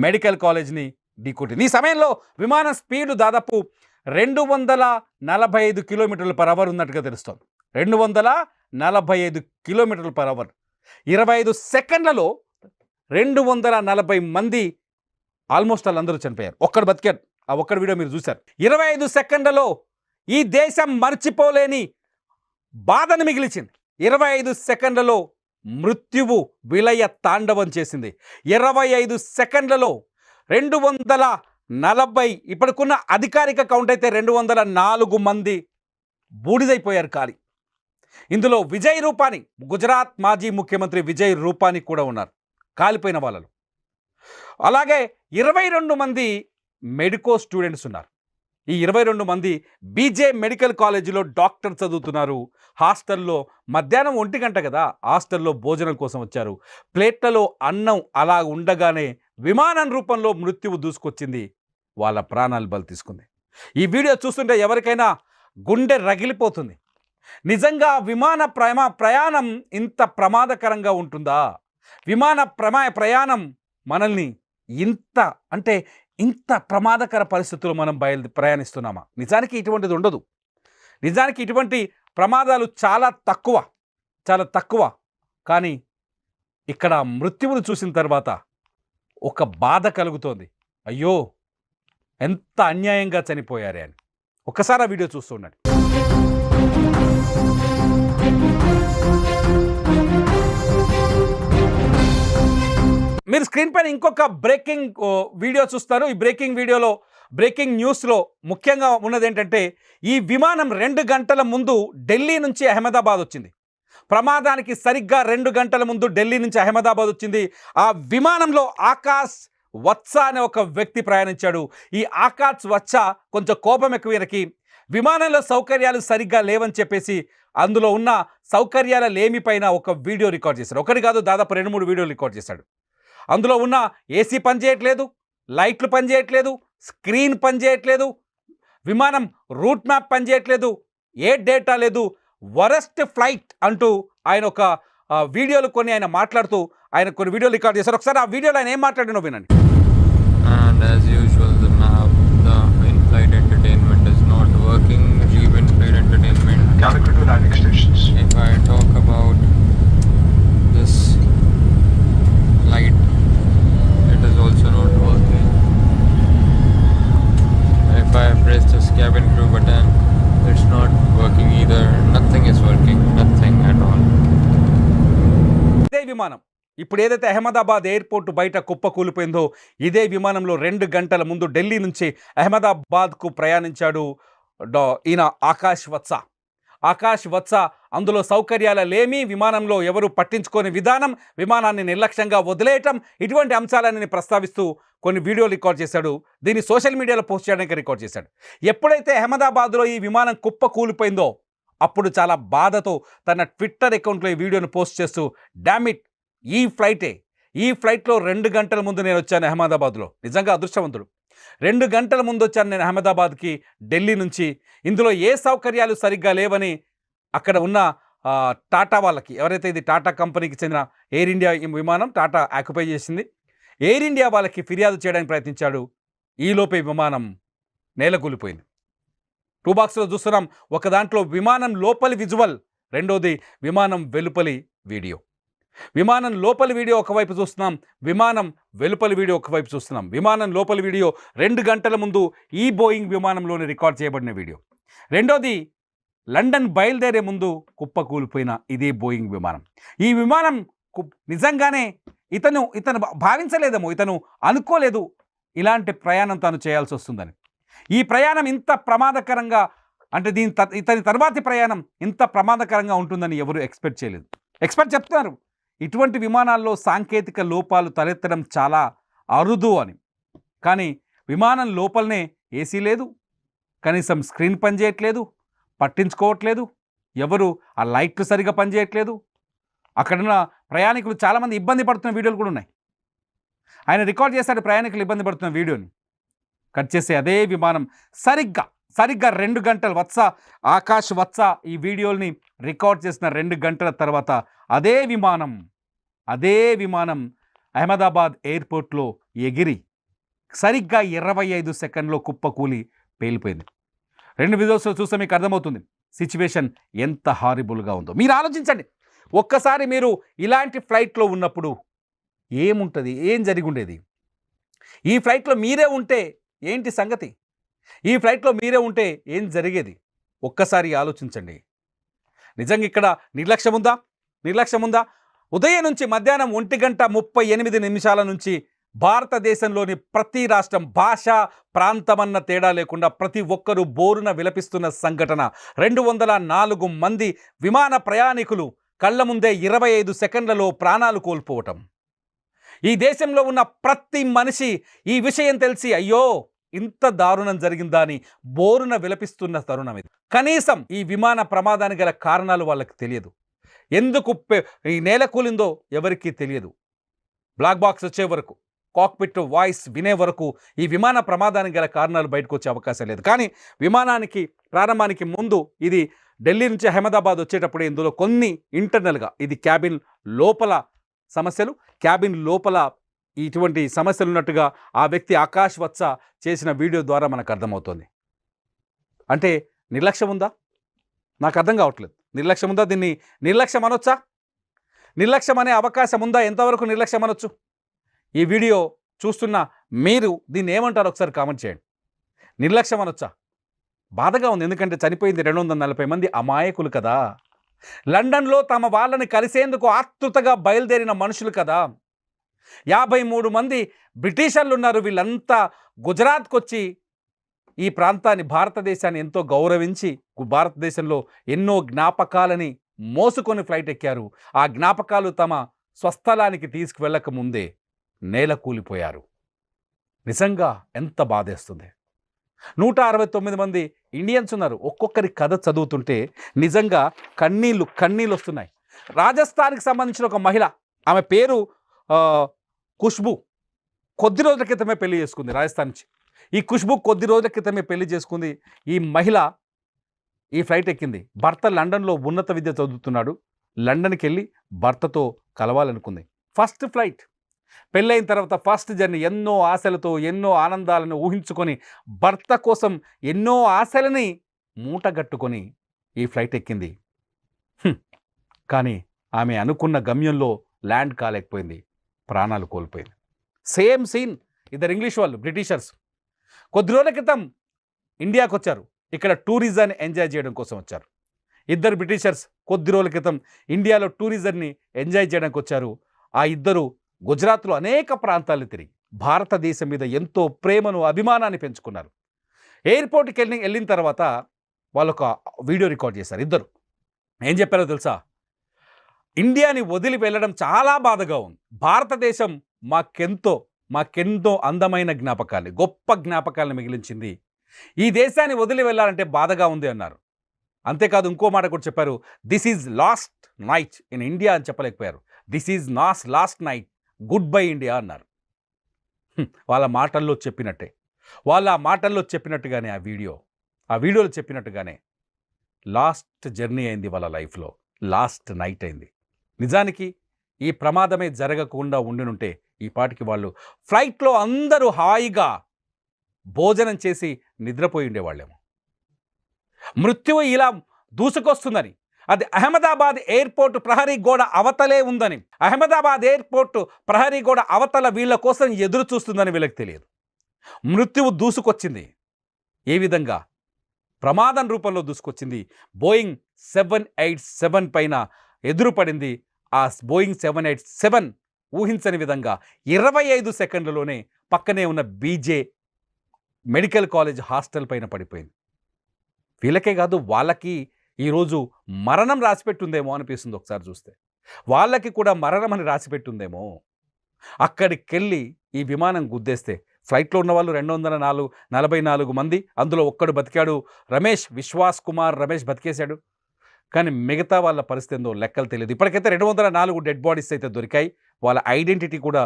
Medical కాలేజ్ని ఢీకొట్టింది. ఈ సమయంలో విమానం స్పీడ్ దాదాపు 245 కిలోమీటర్ల పర్ అవర్ ఉన్నట్టుగా తెలుస్తోంది. 245 కిలోమీటర్ల పర్ అవర్. 25 సెకండ్లలో 240 మంది ఆల్మోస్ట్ వాళ్ళందరూ చనిపోయారు. ఒక్కడు బతికాడు. ఆ ఒక్కడి వీడియో మీరు చూశారు. 25 సెకండ్లలో ఈ దేశం మర్చిపోలేని బాధను మిగిల్చింది. 25 సెకండ్లలో మృత్యువు విలయ తాండవం చేసింది. 25 సెకండ్లలో 240, ఇప్పటికున్న అధికారిక కౌంట్ అయితే 204 మంది బూడిదైపోయారు కాలి. ఇందులో విజయ్ రూపానీ, గుజరాత్ మాజీ ముఖ్యమంత్రి విజయ్ రూపానీ కూడా ఉన్నారు కాలిపోయిన వాళ్ళలో. అలాగే 22 మంది మెడికో స్టూడెంట్స్ ఉన్నారు. ఈ 22 మంది బీజే మెడికల్ కాలేజీలో డాక్టర్ చదువుతున్నారు. హాస్టల్లో మధ్యాహ్నం 1 గంట కదా, హాస్టల్లో భోజనం కోసం వచ్చారు. ప్లేట్లలో అన్నం అలా ఉండగానే విమానం రూపంలో మృత్యువు దూసుకొచ్చింది. వాళ్ళ ప్రాణాలు బలి తీసుకుంది. ఈ వీడియో చూస్తుంటే ఎవరికైనా గుండె రగిలిపోతుంది. నిజంగా విమాన ప్రయాణం ఇంత ప్రమాదకరంగా ఉంటుందా? విమాన ప్రయాణం మనల్ని ఇంత ప్రమాదకర పరిస్థితుల్లో మనం ప్రయాణిస్తున్నామా? నిజానికి ఇటువంటిది ఉండదు. నిజానికి ఇటువంటి ప్రమాదాలు చాలా తక్కువ. కానీ ఇక్కడ మృత్యువును చూసిన తర్వాత ఒక బాధ కలుగుతోంది. అయ్యో, ఎంత అన్యాయంగా చనిపోయారే అని. ఒక్కసారి ఆ వీడియో చూస్తూ ఉండండి. మీరు స్క్రీన్ పైన ఇంకొక బ్రేకింగ్ వీడియో చూస్తారు. ఈ బ్రేకింగ్ న్యూస్లో ముఖ్యంగా ఉన్నది ఏంటంటే, ఈ విమానం 2 గంటల ముందు ఢిల్లీ నుంచి అహ్మదాబాద్ వచ్చింది. ప్రమాదానికి సరిగ్గా 2 గంటల ముందు ఢిల్లీ నుంచి అహ్మదాబాద్ వచ్చింది. ఆ విమానంలో ఆకాష్ వత్సా అనే ఒక వ్యక్తి ప్రయాణించాడు. ఈ ఆకాష్ వత్సా కొంచెం కోపం ఎక్కువ ఈయనకి. విమానంలో సౌకర్యాలు సరిగ్గా లేవని చెప్పేసి అందులో ఉన్న సౌకర్యాల లేమిపైన ఒక వీడియో రికార్డ్ చేశాడు. ఒకటి కాదు, దాదాపు 2-3 వీడియోలు రికార్డ్ చేశాడు. అందులో ఉన్న ఏసీ పనిచేయట్లేదు, లైట్లు పనిచేయట్లేదు, స్క్రీన్ పనిచేయట్లేదు, విమానం రూట్ మ్యాప్ పనిచేయట్లేదు, ఏ డేటా లేదు, వరస్ట్ ఫ్లైట్ అంటూ ఆయన ఒక వీడియోలు ఆయన మాట్లాడుతూ ఆయన కొన్ని వీడియోలు రికార్డ్ చేశారు. ఒకసారి ఆ వీడియోలో ఆయన ఏం మాట్లాడినో వినండి. And as usual, the in-flight entertainment is not working. Leave in-flight entertainment. Calicut to landing stations. If I talk about this flight, it is also not working. If I press this cabin crew button, it's not working either. Nothing is working. Nothing at all. ఇదే విమానం ఇప్పుడు ఏదైతే Ahmedabad airport బయట కుప్ప కూలిపోయిందో, ఇదే విమానంలో 2 గంటల ముందు ఢిల్లీ నుంచి అహ్మదాబాద్కు ప్రయాణించాడు ఈయన ఆకాష్ వత్సా. అందులో సౌకర్యాల లేమి, విమానంలో ఎవరు పట్టించుకోని విధానం, విమానాన్ని నిర్లక్ష్యంగా వదిలేయటం, ఇటువంటి అంశాలన్నీ ప్రస్తావిస్తూ కొన్ని వీడియోలు రికార్డ్ చేశాడు. దీన్ని సోషల్ మీడియాలో పోస్ట్ చేయడానికి రికార్డ్ చేశాడు. ఎప్పుడైతే అహ్మదాబాద్లో ఈ విమానం కుప్ప కూలిపోయిందో అప్పుడు చాలా బాధతో తన ట్విట్టర్ అకౌంట్లో ఈ వీడియోను పోస్ట్ చేస్తూ, డామిట్, ఈ ఫ్లైట్లో 2 గంటల ముందు నేను వచ్చాను అహ్మదాబాద్లో. నిజంగా అదృష్టవంతుడు. 2 గంటల ముందు వచ్చాను నేను అహ్మదాబాద్కి ఢిల్లీ నుంచి. ఇందులో ఏ సౌకర్యాలు సరిగ్గా లేవని అక్కడ ఉన్న టాటా వాళ్ళకి, ఎవరైతే ఇది టాటా కంపెనీకి చెందిన ఎయిర్ ఇండియా విమానం టాటా ఆక్యుపై చేసింది, ఎయిర్ ఇండియా వాళ్ళకి ఫిర్యాదు చేయడానికి ప్రయత్నించాడు. ఈలోపే విమానం నేలకూలిపోయింది. 2 బాక్స్లో చూస్తున్నాం. ఒక దాంట్లో విమానం లోపలి విజువల్, రెండోది విమానం వెలుపలి వీడియో. విమానం లోపలి వీడియో ఒకవైపు చూస్తున్నాం, విమానం వెలుపలి వీడియో ఒకవైపు చూస్తున్నాం. విమానం లోపలి వీడియో 2 గంటల ముందు ఈ బోయింగ్ విమానంలోనే రికార్డ్ చేయబడిన వీడియో. రెండోది లండన్ బయలుదేరే ముందు కుప్ప కూలిపోయిన ఇదే బోయింగ్ విమానం. ఈ విమానం నిజంగానే ఇతను భావించలేదేమో, ఇతను అనుకోలేదు ఇలాంటి ప్రయాణం తాను చేయాల్సి వస్తుందని. ఈ ప్రయాణం ఇంత ప్రమాదకరంగా, అంటే ఇతని తర్వాతి ప్రయాణం ఇంత ప్రమాదకరంగా ఉంటుందని ఎవరు ఎక్స్పెక్ట్ చేయలేదు. ఎక్స్పర్ట్ చెప్తున్నారు ఇటువంటి విమానాల్లో సాంకేతిక లోపాలు తలెత్తడం చాలా అరుదు అని. కానీ విమానం లోపలనే ఏసీ లేదు, కనీసం స్క్రీన్ పనిచేయట్లేదు, పట్టించుకోవట్లేదు ఎవరు, ఆ లైట్లు సరిగా పనిచేయట్లేదు. అక్కడున్న ప్రయాణికులు చాలామంది ఇబ్బంది పడుతున్న వీడియోలు కూడా ఉన్నాయి. ఆయన రికార్డ్ చేశాడు ప్రయాణికులు ఇబ్బంది పడుతున్న వీడియోని. కట్ చేసే అదే విమానం సరిగ్గా 2 గంటలు ఆకాష్ వత్సా ఈ వీడియోని రికార్డ్ చేసిన 2 గంటల తర్వాత అదే విమానం అహ్మదాబాద్ ఎయిర్పోర్ట్లో ఎగిరి సరిగ్గా 25 సెకండ్లో కుప్పకూలి పేలిపోయింది. 2 వీడియోస్లో చూస్తే మీకు అర్థమవుతుంది సిచ్యువేషన్ ఎంత హారిబుల్గా ఉందో. మీరు ఆలోచించండి, ఒక్కసారి మీరు ఇలాంటి ఫ్లైట్లో ఉన్నప్పుడు ఏముంటుంది, ఏం జరిగి ఉండేది? ఈ ఫ్లైట్లో మీరే ఉంటే ఏంటి సంగతి? ఈ ఫ్లైట్లో మీరే ఉంటే ఏం జరిగేది? ఒక్కసారి ఆలోచించండి. నిజంగా ఇక్కడ నిర్లక్ష్యం ఉందా? ఉదయం నుంచి మధ్యాహ్నం 1:38 నుంచి భారతదేశంలోని ప్రతి రాష్ట్రం, భాష, ప్రాంతమన్న తేడా లేకుండా ప్రతి ఒక్కరూ బోరున విలపిస్తున్న సంఘటన. 204 మంది విమాన ప్రయాణికులు కళ్ళ ముందే 25 సెకండ్లలో ప్రాణాలు కోల్పోవటం. ఈ దేశంలో ఉన్న ప్రతి మనిషి ఈ విషయం తెలిసి అయ్యో ఇంత దారుణం జరిగిందా అని బోరున విలపిస్తున్న తరుణం ఇది. కనీసం ఈ విమాన ప్రమాదానికి గల కారణాలు వాళ్ళకి తెలియదు. ఎందుకు ఈ నేల కూలిందో ఎవరికీ తెలియదు. బ్లాక్ బాక్స్ వచ్చే వరకు, కాక్పిట్ వాయిస్ వినే వరకు ఈ విమాన ప్రమాదానికి గల కారణాలు బయటకు వచ్చే అవకాశం లేదు. కానీ విమానానికి ప్రారంభానికి ముందు ఇది ఢిల్లీ నుంచి అహ్మదాబాద్ వచ్చేటప్పుడు ఇందులో కొన్ని ఇంటర్నల్గా ఇది క్యాబిన్ లోపల సమస్యలు, క్యాబిన్ లోపల ఇటువంటి సమస్యలు ఉన్నట్టుగా ఆ వ్యక్తి ఆకాష్ వత్స చేసిన వీడియో ద్వారా మనకు అర్థమవుతుంది. అంటే నిర్లక్ష్యం ఉందా? నాకు అర్థం కావట్లేదు. నిర్లక్ష్యం ఉందా? దీన్ని నిర్లక్ష్యం అనొచ్చా? నిర్లక్ష్యం అనే అవకాశం ఉందా? ఎంతవరకు నిర్లక్ష్యం అనొచ్చు? ఈ వీడియో చూస్తున్న మీరు దీన్ని ఏమంటారు ఒకసారి కామెంట్ చేయండి. నిర్లక్ష్యం అనొచ్చా? బాధగా ఉంది, ఎందుకంటే చనిపోయింది 240 మంది అమాయకులు కదా. లండన్లో తమ వాళ్ళని కలిసేందుకు ఆతృతగా బయలుదేరిన మనుషులు కదా. 53 మంది బ్రిటిషర్లు ఉన్నారు. వీళ్ళంతా గుజరాత్కి వచ్చి ఈ ప్రాంతాన్ని, భారతదేశాన్ని ఎంతో గౌరవించి భారతదేశంలో ఎన్నో జ్ఞాపకాలని మోసుకొని ఫ్లైట్ ఎక్కారు. ఆ జ్ఞాపకాలు తమ స్వస్థలానికి తీసుకువెళ్ళక ముందే నేల కూలిపోయారు. నిజంగా ఎంత బాధేస్తుంది. 169 మంది ఇండియన్స్ ఉన్నారు. ఒక్కొక్కరి కథ చదువుతుంటే నిజంగా కన్నీళ్ళు వస్తున్నాయి. రాజస్థాన్కి సంబంధించిన ఒక మహిళ, ఆమె పేరు ఖుష్బూ, కొద్ది రోజుల క్రితమే పెళ్లి చేసుకుంది రాజస్థాన్ నుంచి. ఈ ఖుష్బూ కొద్ది రోజుల క్రితమే పెళ్లి చేసుకుంది. ఈ మహిళ ఈ ఫ్లైట్ ఎక్కింది. భర్త లండన్లో ఉన్నత విద్య చదువుతున్నాడు. లండన్కి వెళ్ళి భర్తతో కలవాలనుకుంది. ఫస్ట్ ఫ్లైట్, పెళ్ళైన తర్వాత ఫస్ట్ జర్నీ. ఎన్నో ఆశలతో, ఎన్నో ఆనందాలను ఊహించుకొని, భర్త కోసం ఎన్నో ఆశలని మూటగట్టుకొని ఈ ఫ్లైట్ ఎక్కింది. కానీ ఆమె అనుకున్న గమ్యంలో ల్యాండ్ కాలేకపోయింది, ప్రాణాలు కోల్పోయింది. Same scene. ఇద్దరు ఇంగ్లీష్ వాళ్ళు, బ్రిటిషర్స్, కొద్ది రోజుల క్రితం ఇండియాకు వచ్చారు. ఇక్కడ టూరిజాన్ని ఎంజాయ్ చేయడం కోసం వచ్చారు. ఇద్దరు బ్రిటిషర్స్ కొద్ది రోజుల క్రితం ఇండియాలో టూరిజంని ఎంజాయ్ చేయడానికి వచ్చారు. ఆ ఇద్దరు గుజరాత్లో అనేక ప్రాంతాలు తిరిగి భారతదేశం మీద ఎంతో ప్రేమను, అభిమానాన్ని పెంచుకున్నారు. ఎయిర్పోర్ట్కి వెళ్ళిన తర్వాత వాళ్ళు ఒక వీడియో రికార్డ్ చేశారు. ఇద్దరు ఏం చెప్పారో తెలుసా? ఇండియాని వదిలి వెళ్ళడం చాలా బాధగా ఉంది. భారతదేశం మాకెంతో అందమైన జ్ఞాపకాలు, గొప్ప జ్ఞాపకాలను మిగిలించింది. ఈ దేశాన్ని వదిలి వెళ్ళాలంటే బాధగా ఉంది అన్నారు. అంతేకాదు ఇంకో మాట కూడా చెప్పారు. This is last night in India అని చెప్పలేకపోయారు. This is last night, goodbye India అన్నారు. వాళ్ళ మాటల్లో చెప్పినట్టుగానే ఆ వీడియోలో చెప్పినట్టుగానే లాస్ట్ జర్నీ అయింది వాళ్ళ లైఫ్లో, లాస్ట్ నైట్ అయింది. నిజానికి ఈ ప్రమాదమే జరగకుండా ఉండినుంటే ఈ పాటికి వాళ్ళు ఫ్లైట్లో అందరూ హాయిగా భోజనం చేసి నిద్రపోయి ఉండేవాళ్ళేమో. మృత్యువు ఇలా దూసుకొస్తుందని, అది అహ్మదాబాద్ ఎయిర్పోర్ట్ ప్రహరీ గోడ అవతలే ఉందని, అహ్మదాబాద్ ఎయిర్పోర్ట్ ప్రహరీ గోడ అవతల వీళ్ళ కోసం ఎదురు చూస్తుందని వీళ్ళకి తెలియదు. మృత్యువు దూసుకొచ్చింది. ఏ విధంగా? ప్రమాదం రూపంలో దూసుకొచ్చింది. బోయింగ్ 787 పైన ఎదురుపడింది. ఆ బోయింగ్ 787 ఊహించని విధంగా 25 సెకండ్లలోనే పక్కనే ఉన్న బీజే మెడికల్ కాలేజ్ హాస్టల్ పైన పడిపోయింది. వీళ్ళకే కాదు, వాళ్ళకి ఈరోజు మరణం రాసిపెట్టుందేమో అనిపిస్తుంది. ఒకసారి చూస్తే వాళ్ళకి కూడా మరణం అని రాసిపెట్టుందేమో. అక్కడికెళ్ళి ఈ విమానం గుద్దేస్తే ఫ్లైట్లో ఉన్న వాళ్ళు 244 మంది, అందులో ఒక్కడు బతికాడు. విశ్వాస్ కుమార్ రమేష్ బతికేశాడు. కానీ మిగతా వాళ్ళ పరిస్థితి ఏందో లెక్కలు తెలియదు. ఇప్పటికైతే 204 డెడ్ బాడీస్ అయితే దొరికాయి. వాళ్ళ ఐడెంటిటీ కూడా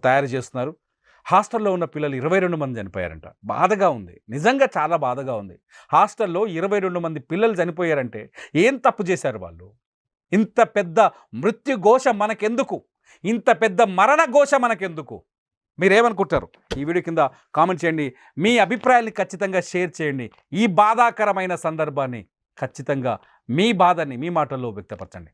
తయారు చేస్తున్నారు. హాస్టల్లో ఉన్న పిల్లలు 22 మంది చనిపోయారంట. బాధగా ఉంది, నిజంగా చాలా బాధగా ఉంది. హాస్టల్లో 22 మంది పిల్లలు చనిపోయారంటే ఏం తప్పు చేశారు వాళ్ళు? ఇంత పెద్ద మృత్యుఘోష మనకెందుకు? ఇంత పెద్ద మరణ ఘోష మనకెందుకు? మీరేమనుకుంటారు? ఈ వీడియో కింద కామెంట్ చేయండి. మీ అభిప్రాయాల్ని ఖచ్చితంగా షేర్ చేయండి. ఈ బాధాకరమైన సందర్భాన్ని ఖచ్చితంగా మీ బాధని మీ మాటల్లో వ్యక్తపరచండి.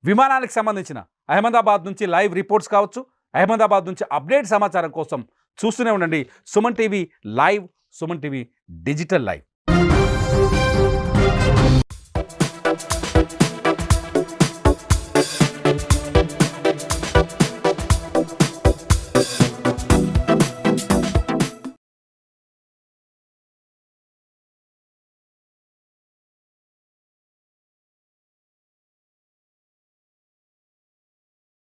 విమానానికి సంబంధించిన అహ్మదాబాద్ నుంచి లైవ్ రిపోర్ట్స్ కావచ్చు, అహ్మదాబాద్ నుంచి అప్డేట్ సమాచారం కోసం చూస్తూనే ఉండండి Suman TV live, Suman TV digital live.